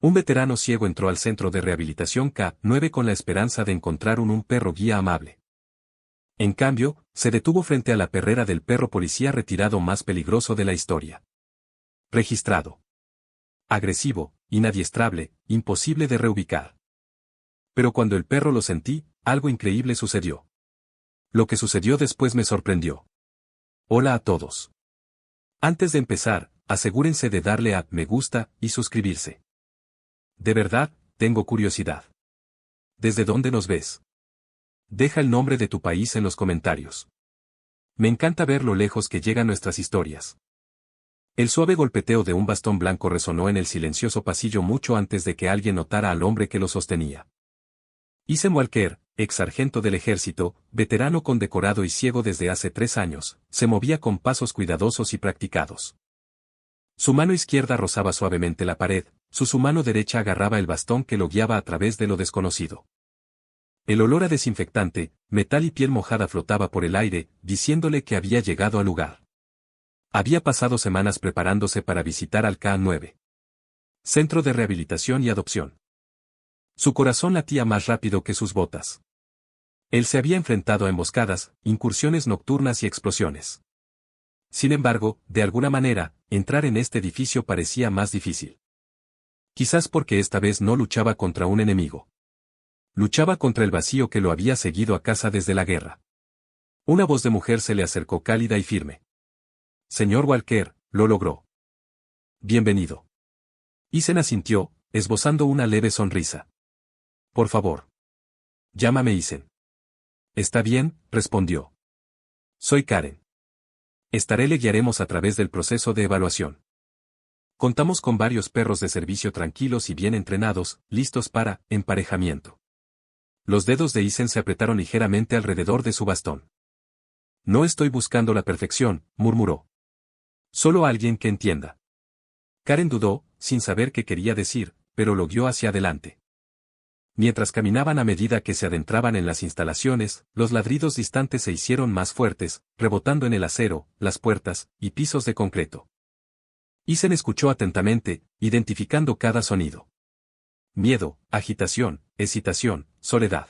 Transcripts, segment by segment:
Un veterano ciego entró al centro de rehabilitación K9 con la esperanza de encontrar un perro guía amable. En cambio, se detuvo frente a la perrera del perro policía retirado más peligroso de la historia. Registrado. Agresivo, inadiestrable, imposible de reubicar. Pero cuando el perro lo sentí, algo increíble sucedió. Lo que sucedió después me sorprendió. Hola a todos. Antes de empezar, asegúrense de darle a me gusta y suscribirse. De verdad, tengo curiosidad. ¿Desde dónde nos ves? Deja el nombre de tu país en los comentarios. Me encanta ver lo lejos que llegan nuestras historias. El suave golpeteo de un bastón blanco resonó en el silencioso pasillo mucho antes de que alguien notara al hombre que lo sostenía. Ethan Walker, ex sargento del ejército, veterano condecorado y ciego desde hace 3 años, se movía con pasos cuidadosos y practicados. Su mano izquierda rozaba suavemente la pared, su mano derecha agarraba el bastón que lo guiaba a través de lo desconocido. El olor a desinfectante, metal y piel mojada flotaba por el aire, diciéndole que había llegado al lugar. Había pasado semanas preparándose para visitar al K9. Centro de Rehabilitación y Adopción. Su corazón latía más rápido que sus botas. Él se había enfrentado a emboscadas, incursiones nocturnas y explosiones. Sin embargo, de alguna manera, entrar en este edificio parecía más difícil. Quizás porque esta vez no luchaba contra un enemigo. Luchaba contra el vacío que lo había seguido a casa desde la guerra. Una voz de mujer se le acercó cálida y firme. Señor Walker, lo logró. Bienvenido. Ethan asintió, esbozando una leve sonrisa. Por favor. Llámame Ethan. Está bien, respondió. Soy Karen. Le guiaremos a través del proceso de evaluación. Contamos con varios perros de servicio tranquilos y bien entrenados, listos para emparejamiento. Los dedos de Ethan se apretaron ligeramente alrededor de su bastón. No estoy buscando la perfección, murmuró. Solo alguien que entienda. Karen dudó, sin saber qué quería decir, pero lo guió hacia adelante. Mientras caminaban a medida que se adentraban en las instalaciones, los ladridos distantes se hicieron más fuertes, rebotando en el acero, las puertas y pisos de concreto. Ethan escuchó atentamente, identificando cada sonido. Miedo, agitación, excitación, soledad.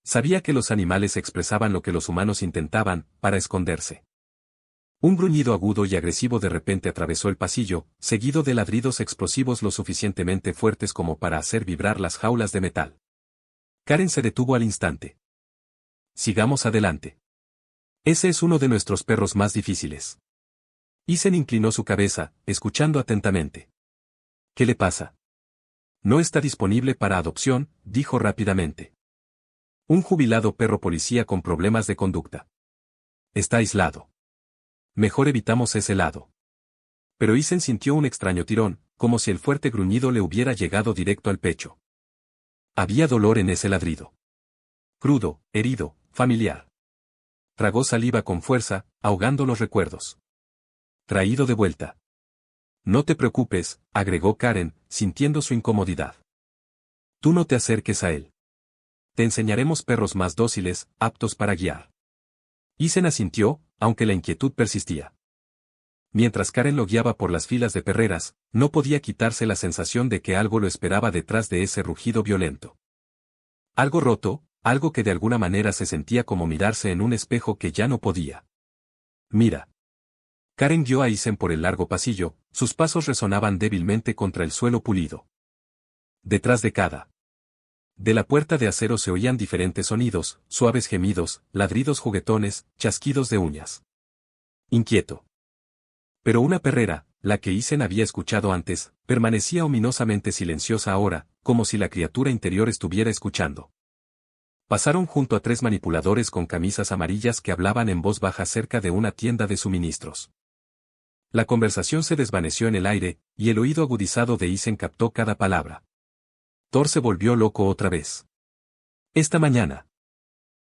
Sabía que los animales expresaban lo que los humanos intentaban, para esconderse. Un gruñido agudo y agresivo de repente atravesó el pasillo, seguido de ladridos explosivos lo suficientemente fuertes como para hacer vibrar las jaulas de metal. Karen se detuvo al instante. Sigamos adelante. Ese es uno de nuestros perros más difíciles. Ethan inclinó su cabeza, escuchando atentamente. ¿Qué le pasa? No está disponible para adopción, dijo rápidamente. Un jubilado perro policía con problemas de conducta. Está aislado. Mejor evitamos ese lado. Pero Ethan sintió un extraño tirón, como si el fuerte gruñido le hubiera llegado directo al pecho. Había dolor en ese ladrido. Crudo, herido, familiar. Tragó saliva con fuerza, ahogando los recuerdos. Traído de vuelta. No te preocupes, agregó Karen, sintiendo su incomodidad. Tú no te acerques a él. Te enseñaremos perros más dóciles, aptos para guiar. Ethan asintió, aunque la inquietud persistía. Mientras Karen lo guiaba por las filas de perreras, no podía quitarse la sensación de que algo lo esperaba detrás de ese rugido violento. Algo roto, algo que de alguna manera se sentía como mirarse en un espejo que ya no podía. Mira. Karen guió a Ethan por el largo pasillo, sus pasos resonaban débilmente contra el suelo pulido. Detrás de la puerta de acero se oían diferentes sonidos, suaves gemidos, ladridos juguetones, chasquidos de uñas. Inquieto. Pero una perrera, la que Ethan había escuchado antes, permanecía ominosamente silenciosa ahora, como si la criatura interior estuviera escuchando. Pasaron junto a 3 manipuladores con camisas amarillas que hablaban en voz baja cerca de una tienda de suministros. La conversación se desvaneció en el aire, y el oído agudizado de Ethan captó cada palabra. Thor se volvió loco otra vez. Esta mañana.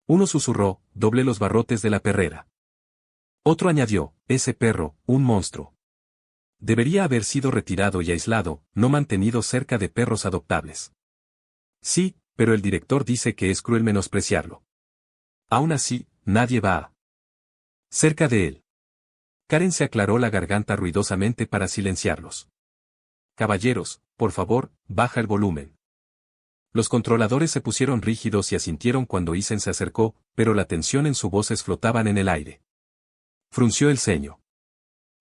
Uno susurró, doblé los barrotes de la perrera. Otro añadió, ese perro, un monstruo. Debería haber sido retirado y aislado, no mantenido cerca de perros adoptables. Sí, pero el director dice que es cruel menospreciarlo. Aún así, nadie va cerca de él. Karen se aclaró la garganta ruidosamente para silenciarlos. Caballeros, por favor, baja el volumen. Los controladores se pusieron rígidos y asintieron cuando Isen se acercó, pero la tensión en su voz flotaban en el aire. Frunció el ceño.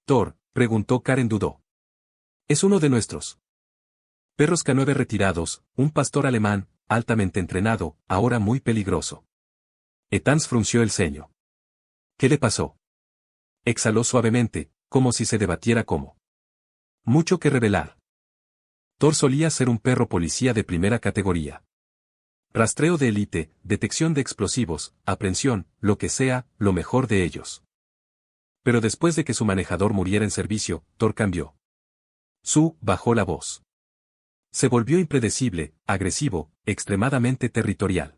Thor, preguntó Karen dudó. Es uno de nuestros perros K9 retirados, un pastor alemán, altamente entrenado, ahora muy peligroso. Etans frunció el ceño. ¿Qué le pasó? Exhaló suavemente, como si se debatiera cómo. Mucho que revelar. Thor solía ser un perro policía de primera categoría. Rastreo de élite, detección de explosivos, aprehensión, lo que sea, lo mejor de ellos. Pero después de que su manejador muriera en servicio, Thor cambió. Bajó la voz. Se volvió impredecible, agresivo, extremadamente territorial.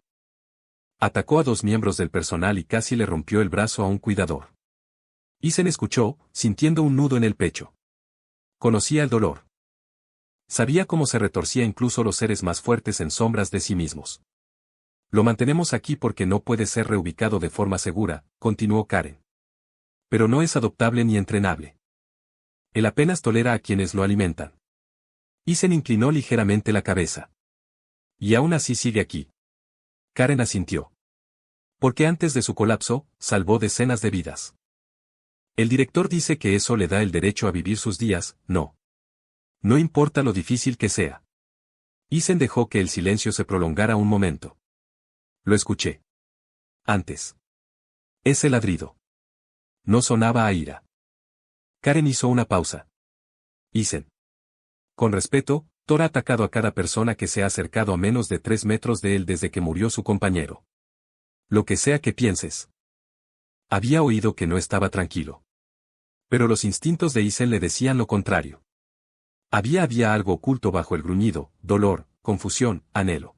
Atacó a 2 miembros del personal y casi le rompió el brazo a un cuidador. Isen escuchó, sintiendo un nudo en el pecho. Conocía el dolor. Sabía cómo se retorcía incluso los seres más fuertes en sombras de sí mismos. Lo mantenemos aquí porque no puede ser reubicado de forma segura, continuó Karen. Pero no es adoptable ni entrenable. Él apenas tolera a quienes lo alimentan. Isen inclinó ligeramente la cabeza. Y aún así sigue aquí. Karen asintió. Porque antes de su colapso, salvó decenas de vidas. El director dice que eso le da el derecho a vivir sus días, no. No importa lo difícil que sea. Isen dejó que el silencio se prolongara un momento. Lo escuché. Antes. Ese ladrido. No sonaba a ira. Karen hizo una pausa. Isen. Con respeto, Thor ha atacado a cada persona que se ha acercado a menos de 3 metros de él desde que murió su compañero. Lo que sea que pienses. Había oído que no estaba tranquilo. Pero los instintos de Isen le decían lo contrario. Había algo oculto bajo el gruñido, dolor, confusión, anhelo.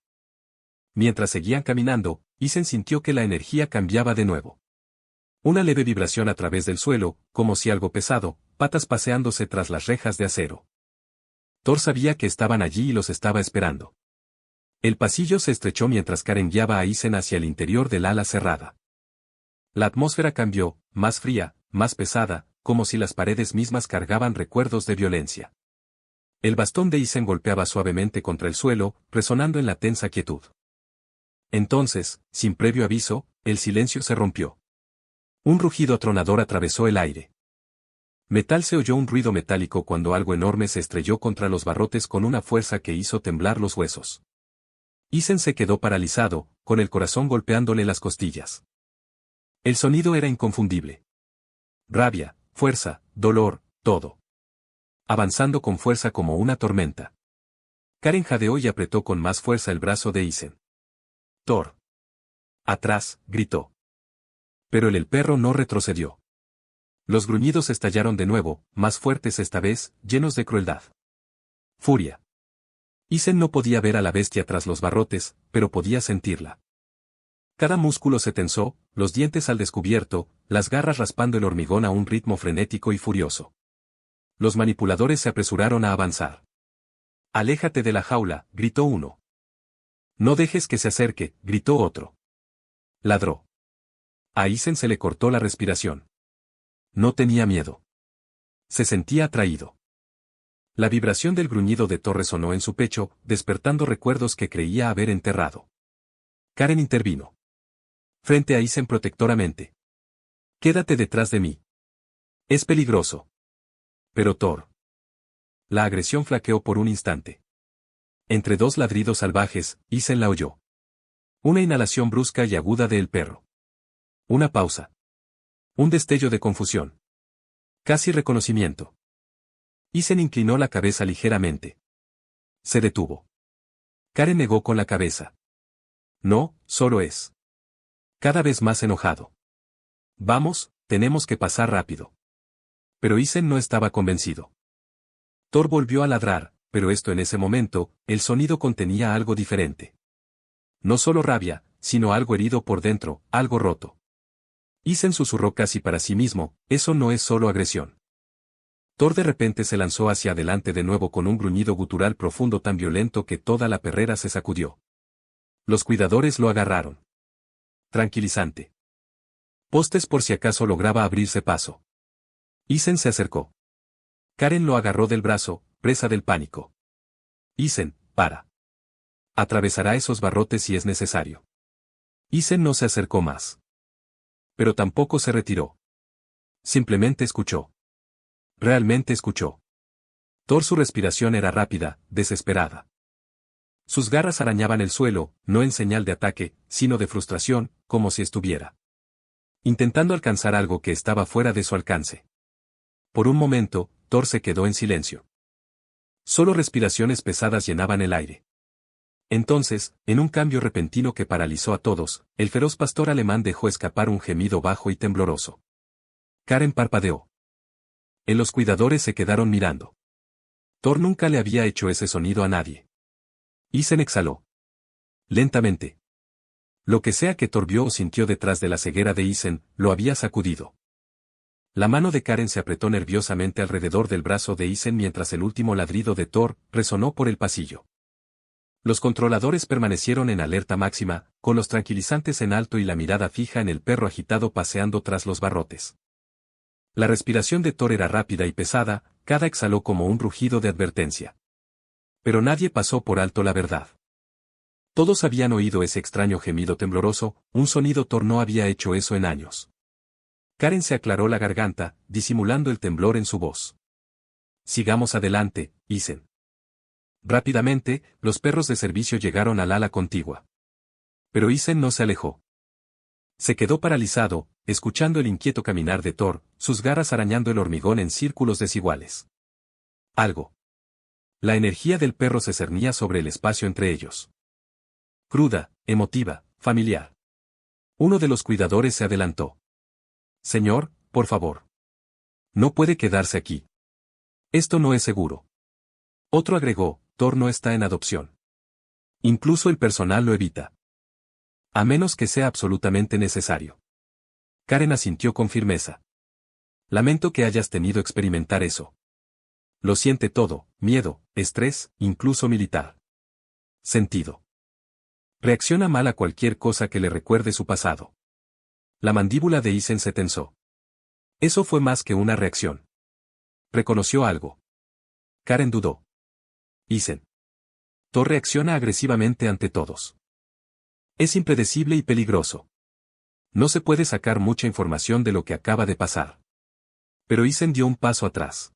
Mientras seguían caminando, Isen sintió que la energía cambiaba de nuevo. Una leve vibración a través del suelo, como si algo pesado, patas paseándose tras las rejas de acero. Thor sabía que estaban allí y los estaba esperando. El pasillo se estrechó mientras Karen guiaba a Isen hacia el interior del ala cerrada. La atmósfera cambió, más fría, más pesada, como si las paredes mismas cargaban recuerdos de violencia. El bastón de Isen golpeaba suavemente contra el suelo, resonando en la tensa quietud. Entonces, sin previo aviso, el silencio se rompió. Un rugido atronador atravesó el aire. Metal se oyó un ruido metálico cuando algo enorme se estrelló contra los barrotes con una fuerza que hizo temblar los huesos. Isen se quedó paralizado, con el corazón golpeándole las costillas. El sonido era inconfundible. Rabia, fuerza, dolor, todo. Avanzando con fuerza como una tormenta. Karen jadeó y apretó con más fuerza el brazo de Isen. Thor. Atrás, gritó. Pero el perro no retrocedió. Los gruñidos estallaron de nuevo, más fuertes esta vez, llenos de crueldad. Furia. Isen no podía ver a la bestia tras los barrotes, pero podía sentirla. Cada músculo se tensó, los dientes al descubierto, las garras raspando el hormigón a un ritmo frenético y furioso. Los manipuladores se apresuraron a avanzar. Aléjate de la jaula, gritó uno. No dejes que se acerque, gritó otro. Ladró. A Isen se le cortó la respiración. No tenía miedo. Se sentía atraído. La vibración del gruñido de Thor resonó en su pecho, despertando recuerdos que creía haber enterrado. Karen intervino. Frente a Isen protectoramente. Quédate detrás de mí. Es peligroso. Pero Thor. La agresión flaqueó por un instante. Entre 2 ladridos salvajes, Isen la oyó. Una inhalación brusca y aguda del perro. Una pausa. Un destello de confusión. Casi reconocimiento. Isen inclinó la cabeza ligeramente. Se detuvo. Karen negó con la cabeza. No, solo es. Cada vez más enojado. Vamos, tenemos que pasar rápido. Pero Isen no estaba convencido. Thor volvió a ladrar, pero en ese momento, el sonido contenía algo diferente. No solo rabia, sino algo herido por dentro, algo roto. Isen susurró casi para sí mismo, eso no es solo agresión. Thor de repente se lanzó hacia adelante de nuevo con un gruñido gutural profundo tan violento que toda la perrera se sacudió. Los cuidadores lo agarraron. Tranquilizante. Postes por si acaso lograba abrirse paso. Isen se acercó. Karen lo agarró del brazo, presa del pánico. Isen, para. Atravesará esos barrotes si es necesario. Isen no se acercó más. Pero tampoco se retiró. Simplemente escuchó. Realmente escuchó. Su respiración era rápida, desesperada. Sus garras arañaban el suelo, no en señal de ataque, sino de frustración, como si estuviera intentando alcanzar algo que estaba fuera de su alcance. Por un momento, Thor se quedó en silencio. Solo respiraciones pesadas llenaban el aire. Entonces, en un cambio repentino que paralizó a todos, el feroz pastor alemán dejó escapar un gemido bajo y tembloroso. Karen parpadeó. Los cuidadores se quedaron mirando. Thor nunca le había hecho ese sonido a nadie. Isen exhaló. Lentamente. Lo que sea que Thor vio o sintió detrás de la ceguera de Isen, lo había sacudido. La mano de Karen se apretó nerviosamente alrededor del brazo de Isen mientras el último ladrido de Thor resonó por el pasillo. Los controladores permanecieron en alerta máxima, con los tranquilizantes en alto y la mirada fija en el perro agitado paseando tras los barrotes. La respiración de Thor era rápida y pesada, cada exhaló como un rugido de advertencia. Pero nadie pasó por alto la verdad. Todos habían oído ese extraño gemido tembloroso, un sonido. Thor no había hecho eso en años. Karen se aclaró la garganta, disimulando el temblor en su voz. Sigamos adelante, Isen. Rápidamente, los perros de servicio llegaron al ala contigua. Pero Isen no se alejó. Se quedó paralizado, escuchando el inquieto caminar de Thor, sus garras arañando el hormigón en círculos desiguales. Algo. La energía del perro se cernía sobre el espacio entre ellos. Cruda, emotiva, familiar. Uno de los cuidadores se adelantó. Señor, por favor. No puede quedarse aquí. Esto no es seguro. Otro agregó, Thor no está en adopción. Incluso el personal lo evita. A menos que sea absolutamente necesario. Karen asintió con firmeza. Lamento que hayas tenido experimentar eso. Lo siente todo, miedo, estrés, incluso militar. Sentido. Reacciona mal a cualquier cosa que le recuerde su pasado. La mandíbula de Isen se tensó. Eso fue más que una reacción. Reconoció algo. Karen dudó. Isen. Thor reacciona agresivamente ante todos. Es impredecible y peligroso. No se puede sacar mucha información de lo que acaba de pasar. Pero Isen dio un paso atrás.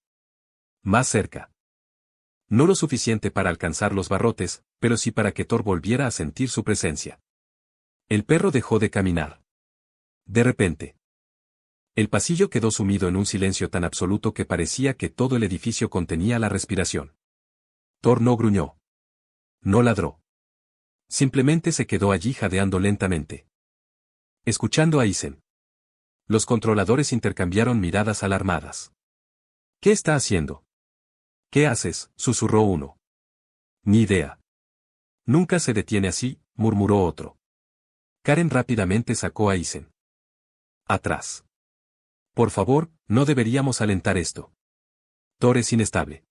Más cerca. No lo suficiente para alcanzar los barrotes, pero sí para que Thor volviera a sentir su presencia. El perro dejó de caminar. De repente. El pasillo quedó sumido en un silencio tan absoluto que parecía que todo el edificio contenía la respiración. Thor no gruñó. No ladró. Simplemente se quedó allí jadeando lentamente. Escuchando a Isen. Los controladores intercambiaron miradas alarmadas. ¿Qué está haciendo? ¿Qué haces?, susurró uno. Ni idea. Nunca se detiene así, murmuró otro. Karen rápidamente sacó a Isen. Atrás. Por favor, no deberíamos alentar esto. Thor es inestable.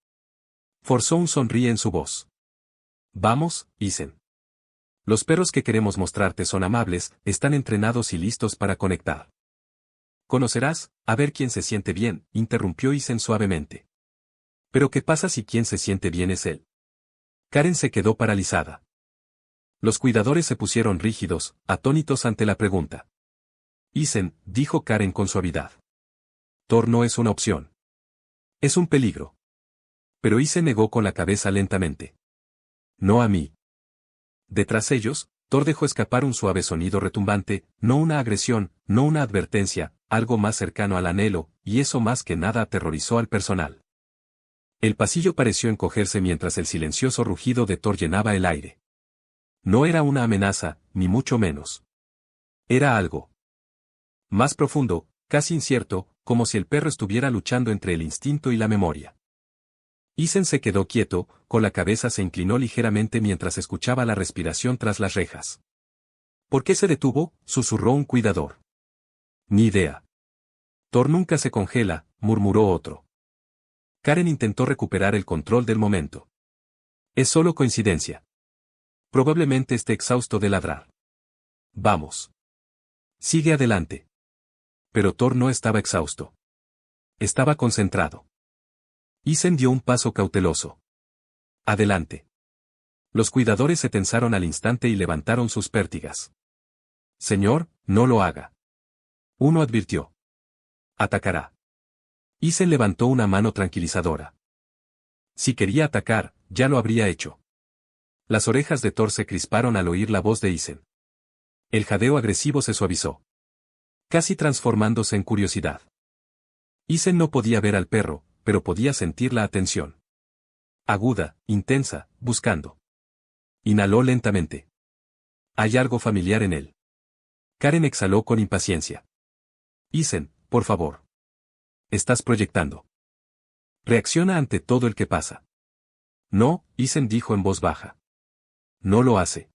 Forzó un sonríe en su voz. Vamos, Isen. Los perros que queremos mostrarte son amables, están entrenados y listos para conectar. Conocerás, a ver quién se siente bien, interrumpió Isen suavemente. ¿Pero qué pasa si quien se siente bien es él? Karen se quedó paralizada. Los cuidadores se pusieron rígidos, atónitos ante la pregunta. Isen, dijo Karen con suavidad. Thor no es una opción. Es un peligro. Pero Isen negó con la cabeza lentamente. No a mí. Detrás ellos, Thor dejó escapar un suave sonido retumbante, no una agresión, no una advertencia, algo más cercano al anhelo, y eso más que nada aterrorizó al personal. El pasillo pareció encogerse mientras el silencioso rugido de Thor llenaba el aire. No era una amenaza, ni mucho menos. Era algo más profundo, casi incierto, como si el perro estuviera luchando entre el instinto y la memoria. Isen se quedó quieto, con la cabeza se inclinó ligeramente mientras escuchaba la respiración tras las rejas. ¿Por qué se detuvo?, susurró un cuidador. Ni idea. Thor nunca se congela, murmuró otro. Karen intentó recuperar el control del momento. Es solo coincidencia. Probablemente esté exhausto de ladrar. Vamos. Sigue adelante. Pero Thor no estaba exhausto. Estaba concentrado. Isen dio un paso cauteloso. Adelante. Los cuidadores se tensaron al instante y levantaron sus pértigas. Señor, no lo haga. Uno advirtió. Atacará. Isen levantó una mano tranquilizadora. Si quería atacar, ya lo habría hecho. Las orejas de Thor se crisparon al oír la voz de Isen. El jadeo agresivo se suavizó, casi transformándose en curiosidad. Isen no podía ver al perro, pero podía sentir la atención. Aguda, intensa, buscando. Inhaló lentamente. Hay algo familiar en él. Karen exhaló con impaciencia. Isen, por favor. Estás proyectando. Reacciona ante todo el que pasa. No, Isen dijo en voz baja. No lo hace.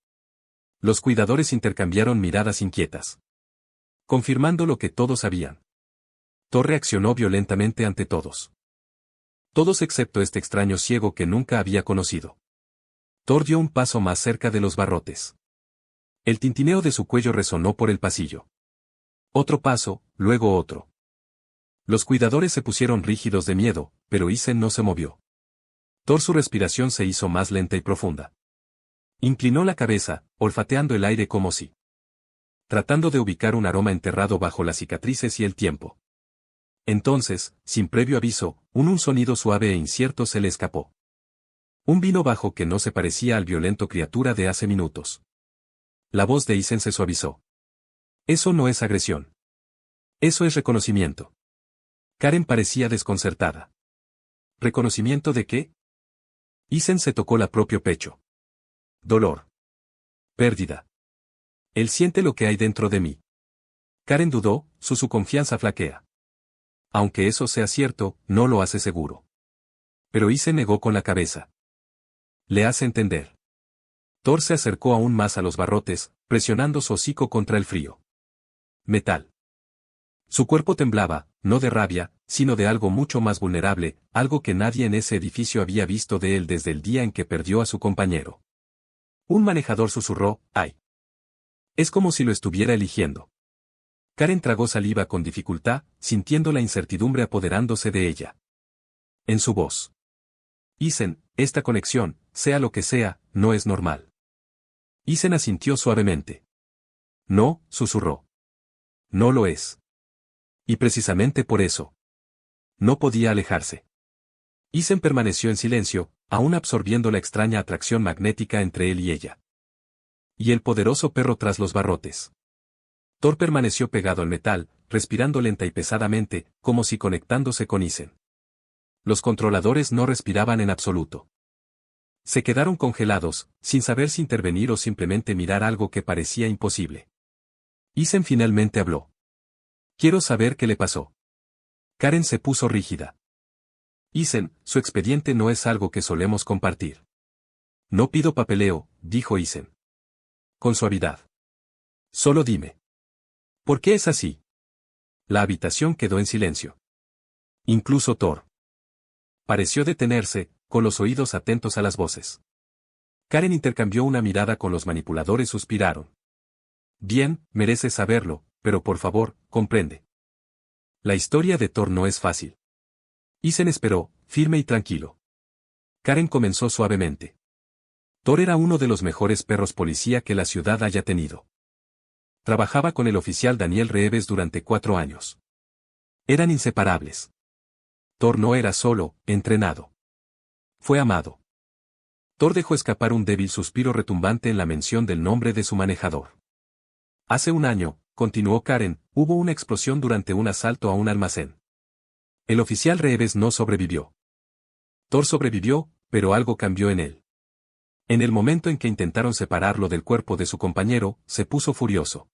Los cuidadores intercambiaron miradas inquietas, confirmando lo que todos sabían. Thor reaccionó violentamente ante todos. Todos excepto este extraño ciego que nunca había conocido. Thor dio un paso más cerca de los barrotes. El tintineo de su cuello resonó por el pasillo. Otro paso, luego otro. Los cuidadores se pusieron rígidos de miedo, pero Isen no se movió. Thor su respiración se hizo más lenta y profunda. Inclinó la cabeza, olfateando el aire como si tratando de ubicar un aroma enterrado bajo las cicatrices y el tiempo. Entonces, sin previo aviso, un sonido suave e incierto se le escapó. Un vino bajo que no se parecía al violento criatura de hace minutos. La voz de Isen se suavizó. Eso no es agresión. Eso es reconocimiento. Karen parecía desconcertada. ¿Reconocimiento de qué? Isen se tocó la propio pecho. Dolor. Pérdida. Él siente lo que hay dentro de mí. Karen dudó, su confianza flaquea. Aunque eso sea cierto, no lo hace seguro. Pero Isen negó con la cabeza. Le hace entender. Thor se acercó aún más a los barrotes, presionando su hocico contra el frío metal. Su cuerpo temblaba, no de rabia, sino de algo mucho más vulnerable, algo que nadie en ese edificio había visto de él desde el día en que perdió a su compañero. Un manejador susurró, ¡ay! Es como si lo estuviera eligiendo. Karen tragó saliva con dificultad, sintiendo la incertidumbre apoderándose de ella. En su voz. Isen, esta conexión, sea lo que sea, no es normal. Isen asintió suavemente. No, susurró. No lo es. Y precisamente por eso. No podía alejarse. Isen permaneció en silencio, aún absorbiendo la extraña atracción magnética entre él y ella. Y el poderoso perro tras los barrotes. Thor permaneció pegado al metal, respirando lenta y pesadamente, como si conectándose con Isen. Los controladores no respiraban en absoluto. Se quedaron congelados, sin saber si intervenir o simplemente mirar algo que parecía imposible. Isen finalmente habló. Quiero saber qué le pasó. Karen se puso rígida. Isen, su expediente no es algo que solemos compartir. No pido papeleo, dijo Isen. Con suavidad. Solo dime. ¿Por qué es así? La habitación quedó en silencio. Incluso Thor. Pareció detenerse, con los oídos atentos a las voces. Karen intercambió una mirada con los manipuladores y suspiraron. Bien, mereces saberlo, pero por favor, comprende. La historia de Thor no es fácil. Isen esperó, firme y tranquilo. Karen comenzó suavemente. Thor era uno de los mejores perros policía que la ciudad haya tenido. Trabajaba con el oficial Daniel Reeves durante 4 años. Eran inseparables. Thor no era solo entrenado. Fue amado. Thor dejó escapar un débil suspiro retumbante en la mención del nombre de su manejador. Hace 1 año, continuó Karen, hubo una explosión durante un asalto a un almacén. El oficial Reeves no sobrevivió. Thor sobrevivió, pero algo cambió en él. En el momento en que intentaron separarlo del cuerpo de su compañero, se puso furioso.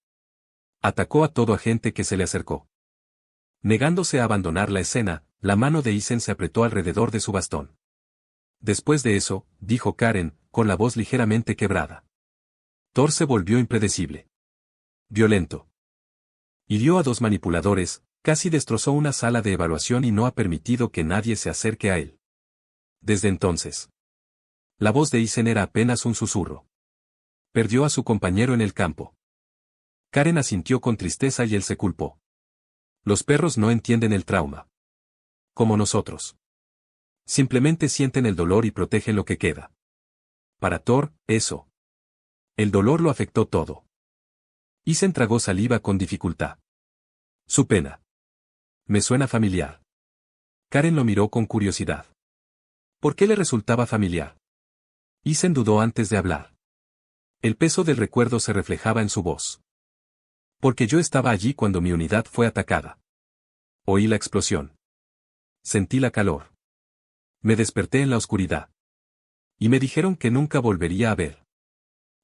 Atacó a todo agente que se le acercó. Negándose a abandonar la escena, la mano de Isen se apretó alrededor de su bastón. Después de eso, dijo Karen, con la voz ligeramente quebrada. Thor se volvió impredecible. Violento. Hirió a 2 manipuladores, casi destrozó una sala de evaluación y no ha permitido que nadie se acerque a él. Desde entonces. La voz de Isen era apenas un susurro. Perdió a su compañero en el campo. Karen asintió con tristeza y él se culpó. Los perros no entienden el trauma. Como nosotros. Simplemente sienten el dolor y protegen lo que queda. Para Thor, eso. El dolor lo afectó todo. Isen tragó saliva con dificultad. Su pena. Me suena familiar. Karen lo miró con curiosidad. ¿Por qué le resultaba familiar? Isen dudó antes de hablar. El peso del recuerdo se reflejaba en su voz. Porque yo estaba allí cuando mi unidad fue atacada. Oí la explosión. Sentí la calor. Me desperté en la oscuridad. Y me dijeron que nunca volvería a ver.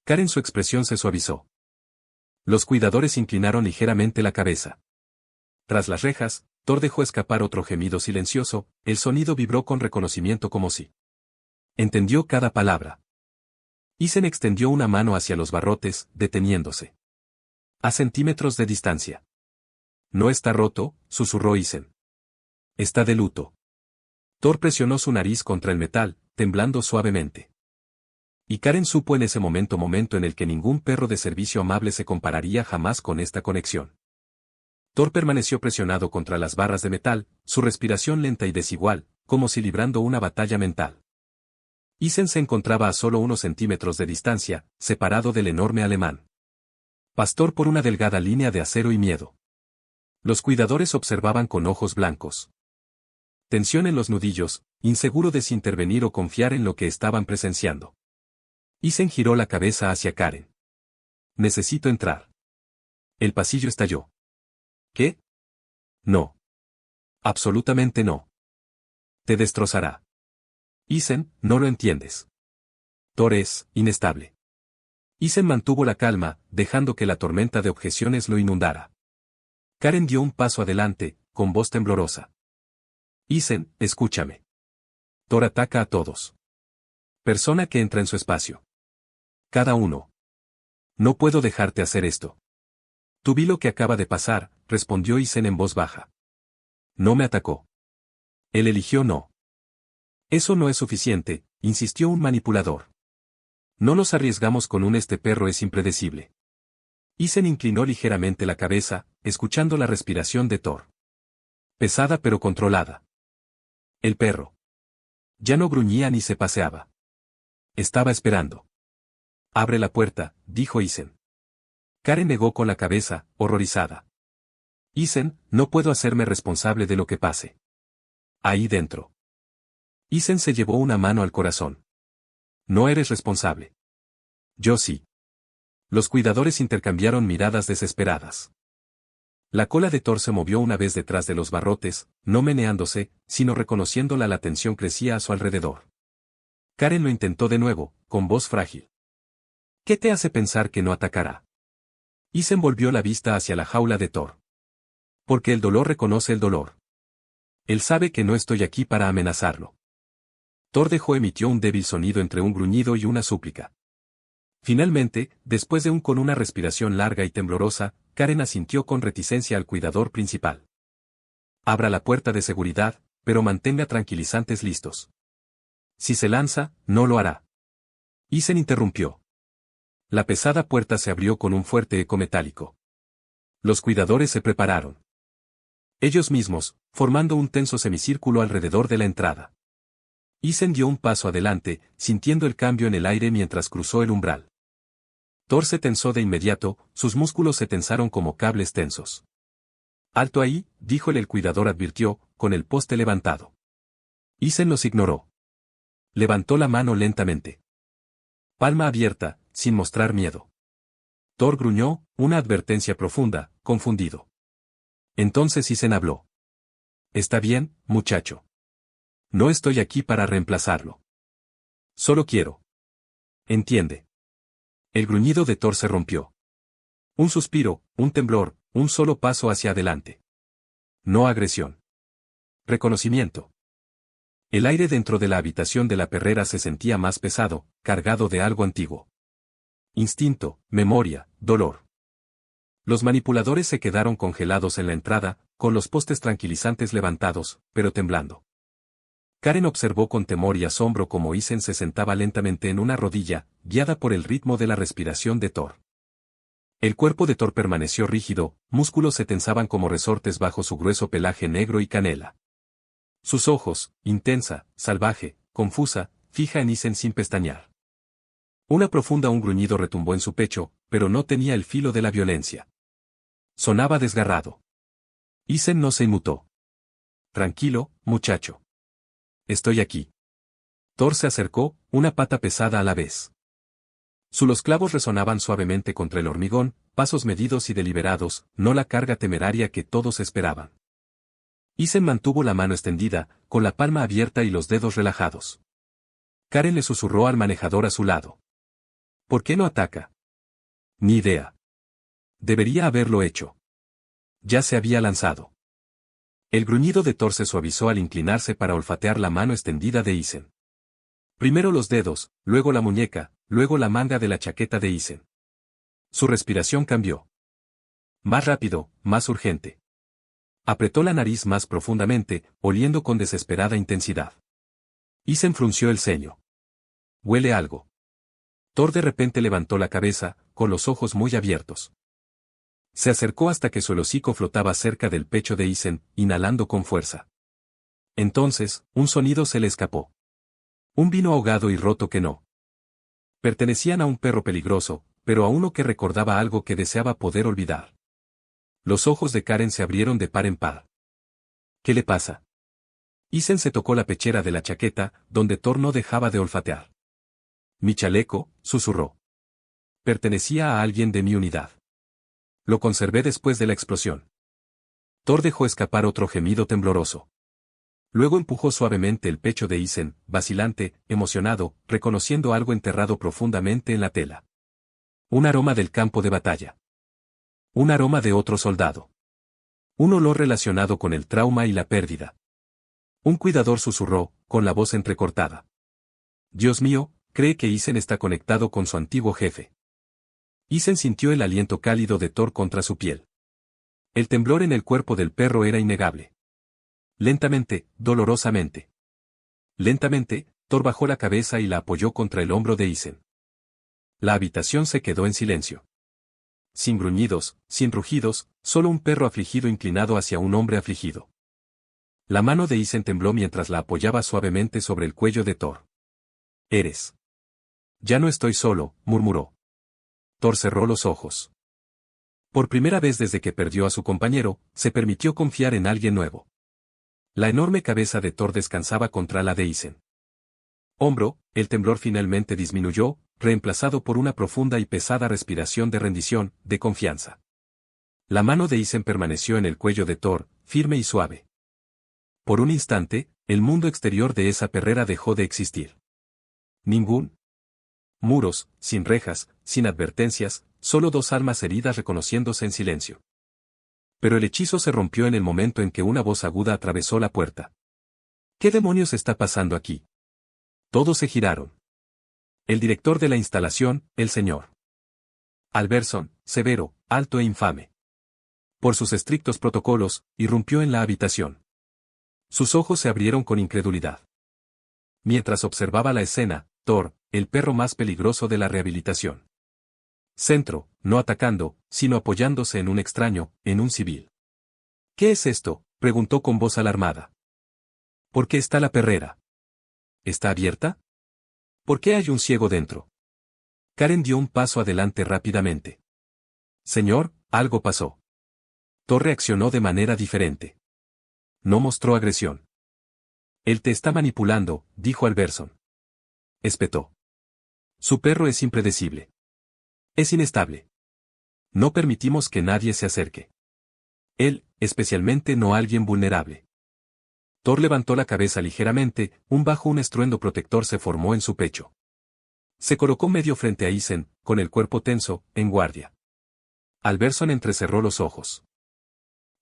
Karen, su expresión se suavizó. Los cuidadores inclinaron ligeramente la cabeza. Tras las rejas, Thor dejó escapar otro gemido silencioso, el sonido vibró con reconocimiento como si entendió cada palabra. Isen extendió una mano hacia los barrotes, deteniéndose. A centímetros de distancia. No está roto, susurró Isen. Está de luto. Thor presionó su nariz contra el metal, temblando suavemente. Y Karen supo en ese momento en el que ningún perro de servicio amable se compararía jamás con esta conexión. Thor permaneció presionado contra las barras de metal, su respiración lenta y desigual, como si librando una batalla mental. Isen se encontraba a solo unos centímetros de distancia, separado del enorme alemán. Pastor por una delgada línea de acero y miedo. Los cuidadores observaban con ojos blancos. Tensión en los nudillos, inseguro de si intervenir o confiar en lo que estaban presenciando. Isen giró la cabeza hacia Karen. Necesito entrar. El pasillo estalló. ¿Qué? No. Absolutamente no. Te destrozará. Isen, no lo entiendes. Thor es inestable. Isen mantuvo la calma, dejando que la tormenta de objeciones lo inundara. Karen dio un paso adelante, con voz temblorosa. Isen, escúchame. Thor ataca a todos. Persona que entra en su espacio. Cada uno. No puedo dejarte hacer esto. Tú vi lo que acaba de pasar, respondió Isen en voz baja. No me atacó. Él eligió no. Eso no es suficiente, insistió un manipulador. No nos arriesgamos con este perro es impredecible. Isen inclinó ligeramente la cabeza, escuchando la respiración de Thor. Pesada pero controlada. El perro. Ya no gruñía ni se paseaba. Estaba esperando. Abre la puerta, dijo Isen. Karen negó con la cabeza, horrorizada. Isen, no puedo hacerme responsable de lo que pase. Ahí dentro. Isen se llevó una mano al corazón. No eres responsable. Yo sí. Los cuidadores intercambiaron miradas desesperadas. La cola de Thor se movió una vez detrás de los barrotes, no meneándose, sino reconociéndola. La tensión crecía a su alrededor. Karen lo intentó de nuevo, con voz frágil. ¿Qué te hace pensar que no atacará? Isen volvió la vista hacia la jaula de Thor. Porque el dolor reconoce el dolor. Él sabe que no estoy aquí para amenazarlo. Thor emitió un débil sonido entre un gruñido y una súplica. Finalmente, después de con una respiración larga y temblorosa, Karen asintió con reticencia al cuidador principal. Abra la puerta de seguridad, pero mantenga tranquilizantes listos. Si se lanza, no lo hará. Isen interrumpió. La pesada puerta se abrió con un fuerte eco metálico. Los cuidadores se prepararon. Ellos mismos, formando un tenso semicírculo alrededor de la entrada. Isen dio un paso adelante, sintiendo el cambio en el aire mientras cruzó el umbral. Thor se tensó de inmediato, sus músculos se tensaron como cables tensos. Alto ahí, dijo el cuidador advirtió, con el poste levantado. Isen los ignoró. Levantó la mano lentamente. Palma abierta, sin mostrar miedo. Thor gruñó, una advertencia profunda, confundido. Entonces Isen habló. Está bien, muchacho. No estoy aquí para reemplazarlo. Solo quiero. Entiende. El gruñido de Thor se rompió. Un suspiro, un temblor, un solo paso hacia adelante. No agresión. Reconocimiento. El aire dentro de la habitación de la perrera se sentía más pesado, cargado de algo antiguo. Instinto, memoria, dolor. Los manipuladores se quedaron congelados en la entrada, con los postes tranquilizantes levantados, pero temblando. Karen observó con temor y asombro cómo Isen se sentaba lentamente en una rodilla, guiada por el ritmo de la respiración de Thor. El cuerpo de Thor permaneció rígido, músculos se tensaban como resortes bajo su grueso pelaje negro y canela. Sus ojos, intensa, salvaje, confusa, fija en Isen sin pestañear. Un gruñido retumbó en su pecho, pero no tenía el filo de la violencia. Sonaba desgarrado. Isen no se inmutó. Tranquilo, muchacho. Estoy aquí. Thor se acercó, una pata pesada a la vez. Los clavos resonaban suavemente contra el hormigón, pasos medidos y deliberados, no la carga temeraria que todos esperaban. Isen mantuvo la mano extendida, con la palma abierta y los dedos relajados. Karen le susurró al manejador a su lado. ¿Por qué no ataca? Ni idea. Debería haberlo hecho. Ya se había lanzado. El gruñido de Thor se suavizó al inclinarse para olfatear la mano extendida de Isen. Primero los dedos, luego la muñeca, luego la manga de la chaqueta de Isen. Su respiración cambió. Más rápido, más urgente. Apretó la nariz más profundamente, oliendo con desesperada intensidad. Isen frunció el ceño. Huele algo. Thor de repente levantó la cabeza, con los ojos muy abiertos. Se acercó hasta que su hocico flotaba cerca del pecho de Isen, inhalando con fuerza. Entonces, un sonido se le escapó. Un vino ahogado y roto que no pertenecían a un perro peligroso, pero a uno que recordaba algo que deseaba poder olvidar. Los ojos de Karen se abrieron de par en par. ¿Qué le pasa? Isen se tocó la pechera de la chaqueta, donde Thor no dejaba de olfatear. Mi chaleco, susurró. Pertenecía a alguien de mi unidad. Lo conservé después de la explosión. Thor dejó escapar otro gemido tembloroso. Luego empujó suavemente el pecho de Isen, vacilante, emocionado, reconociendo algo enterrado profundamente en la tela. Un aroma del campo de batalla. Un aroma de otro soldado. Un olor relacionado con el trauma y la pérdida. Un cuidador susurró, con la voz entrecortada. Dios mío, cree que Isen está conectado con su antiguo jefe. Isen sintió el aliento cálido de Thor contra su piel. El temblor en el cuerpo del perro era innegable. Lentamente, dolorosamente. Lentamente, Thor bajó la cabeza y la apoyó contra el hombro de Isen. La habitación se quedó en silencio. Sin gruñidos, sin rugidos, solo un perro afligido inclinado hacia un hombre afligido. La mano de Isen tembló mientras la apoyaba suavemente sobre el cuello de Thor. Eres. Ya no estoy solo, murmuró. Thor cerró los ojos. Por primera vez desde que perdió a su compañero, se permitió confiar en alguien nuevo. La enorme cabeza de Thor descansaba contra la de Isen. Hombro, el temblor finalmente disminuyó, reemplazado por una profunda y pesada respiración de rendición, de confianza. La mano de Isen permaneció en el cuello de Thor, firme y suave. Por un instante, el mundo exterior de esa perrera dejó de existir. Ningún muros, sin rejas, sin advertencias, solo dos almas heridas reconociéndose en silencio. Pero el hechizo se rompió en el momento en que una voz aguda atravesó la puerta. ¿Qué demonios está pasando aquí? Todos se giraron. El director de la instalación, el señor Alberson, severo, alto e infame. Por sus estrictos protocolos, irrumpió en la habitación. Sus ojos se abrieron con incredulidad. Mientras observaba la escena, Thor, el perro más peligroso de la rehabilitación. Centro, no atacando, sino apoyándose en un extraño, en un civil. ¿Qué es esto?, preguntó con voz alarmada. ¿Por qué está la perrera? ¿Está abierta? ¿Por qué hay un ciego dentro? Karen dio un paso adelante rápidamente. Señor, algo pasó. Thor reaccionó de manera diferente. No mostró agresión. Él te está manipulando, dijo Alberson. Espetó. Su perro es impredecible. Es inestable. No permitimos que nadie se acerque. Él, especialmente no alguien vulnerable. Thor levantó la cabeza ligeramente, un estruendo protector se formó en su pecho. Se colocó medio frente a Isen, con el cuerpo tenso, en guardia. Alberson entrecerró los ojos.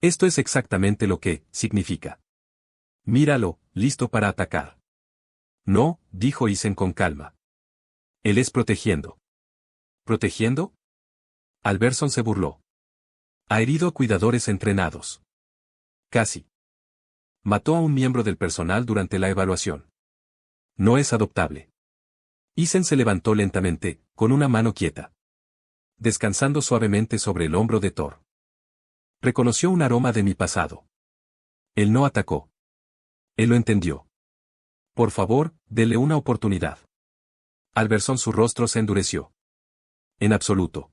Esto es exactamente lo que significa. Míralo, listo para atacar. No, dijo Isen con calma. Él es protegiendo. ¿Protegiendo? Alberson se burló. Ha herido a cuidadores entrenados. Casi. Mató a un miembro del personal durante la evaluación. No es adoptable. Isen se levantó lentamente, con una mano quieta. Descansando suavemente sobre el hombro de Thor. Reconoció un aroma de mi pasado. Él no atacó. Él lo entendió. Por favor, dele una oportunidad. Alberson su rostro se endureció. En absoluto.